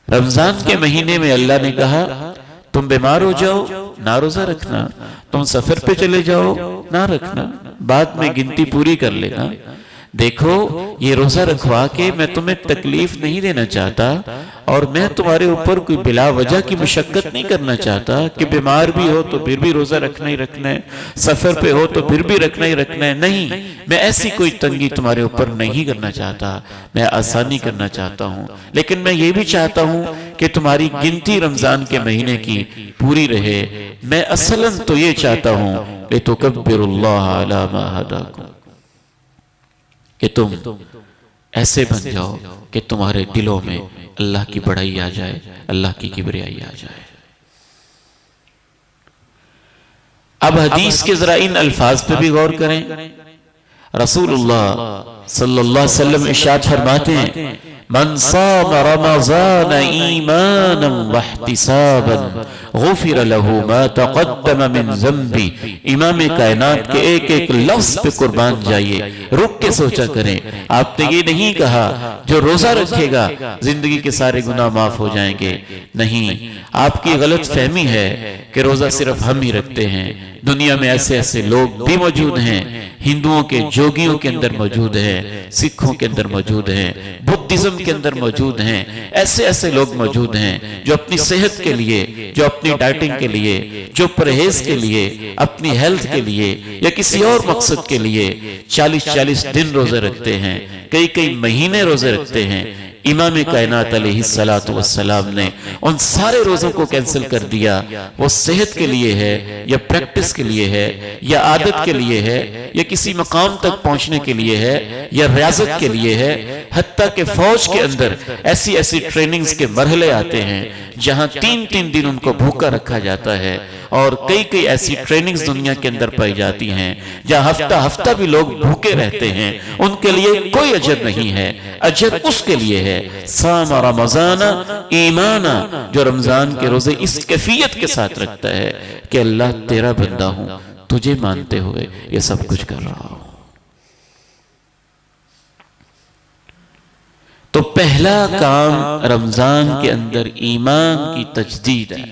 رمضان کے مہینے میں اللہ نے کہا تم بیمار ہو جاؤ نہ روزہ رکھنا، تم سفر پہ چلے جاؤ نہ رکھنا، بعد میں گنتی پوری کر لینا۔ دیکھو یہ روزہ رکھوا کے میں تمہیں تکلیف نہیں دینا چاہتا، اور میں تمہارے اوپر کوئی بلا وجہ کی مشقت نہیں کرنا چاہتا کہ بیمار بھی ہو تو پھر بھی روزہ رکھنا ہی رکھنا ہے، سفر پہ ہو تو پھر بھی رکھنا ہی رکھنا ہے۔ نہیں، میں ایسی کوئی تنگی تمہارے اوپر نہیں کرنا چاہتا، میں آسانی کرنا چاہتا ہوں، لیکن میں یہ بھی چاہتا ہوں کہ تمہاری گنتی رمضان کے مہینے کی پوری رہے۔ میں اصلاً تو یہ چاہتا ہوں لِتُكَبِّرُوا اللَّهَ عَلَى مَا هَدَاكُمْ، کہ تم ایسے بن جاؤ کہ تمہارے دلوں میں اللہ کی بڑائی آ جائے، اللہ کی کبریائی آ جائے۔ اب حدیث کے ذرا ان الفاظ پہ بھی غور کریں۔ رسول اللہ صلی اللہ علیہ وسلم ارشاد فرماتے ہیں من صام رمضان ایمانا واحتسابا غفر له ما تقدم من ذنبی۔ امام کائنات کے ایک ایک لفظ پہ قربان جائیے، رک کے سوچا کریں۔ آپ نے یہ نہیں کہا جو روزہ رکھے گا زندگی کے سارے گناہ معاف ہو جائیں گے، نہیں، آپ کی غلط فہمی ہے کہ روزہ صرف ہم ہی رکھتے ہیں۔ دنیا میں ایسے ایسے لوگ بھی موجود ہیں، ہندوؤں کے جوگیوں کے اندر موجود ہیں، سکھوں کے اندر موجود ہیں، بدھزم کے اندر موجود ہیں، ایسے ایسے لوگ موجود ہیں جو اپنی صحت کے لیے، جو اپنی ڈائٹنگ کے لیے، جو پرہیز کے لیے، اپنی ہیلتھ کے لیے یا کسی اور مقصد کے لیے 40 دن روزے رکھتے ہیں، کئی مہینے روزے رکھتے ہیں۔ امام کائنات علیہ السلام نے ان سارے روزوں کو کینسل کر دیا۔ وہ صحت کے لیے ہے یا پریکٹس کے لیے ہے یا عادت کے لیے ہے یا کسی مقام تک پہنچنے کے لیے ہے یا ریاضت کے لیے ہے، حتیٰ کہ فوج کے اندر ایسی ٹریننگز کے مرحلے آتے ہیں جہاں 3 دن ان کو بھوکا رکھا جاتا ہے، اور کئی ایسی ٹریننگز دنیا کے اندر پائی جاتی ہیں جہاں ہفتہ بھی لوگ بھوکے رہتے ہیں، ان کے لیے کوئی اجر نہیں ہے۔ اجر اس کے لیے ہے صام رمضان ایمانا، جو رمضان کے روزے اس کیفیت کے ساتھ رکھتا ہے کہ اللہ تیرا بندہ ہوں، تجھے مانتے ہوئے یہ سب کچھ کر رہا ہوں۔ تو پہلا کام رمضان کے اندر ایمان کی تجدید ہے۔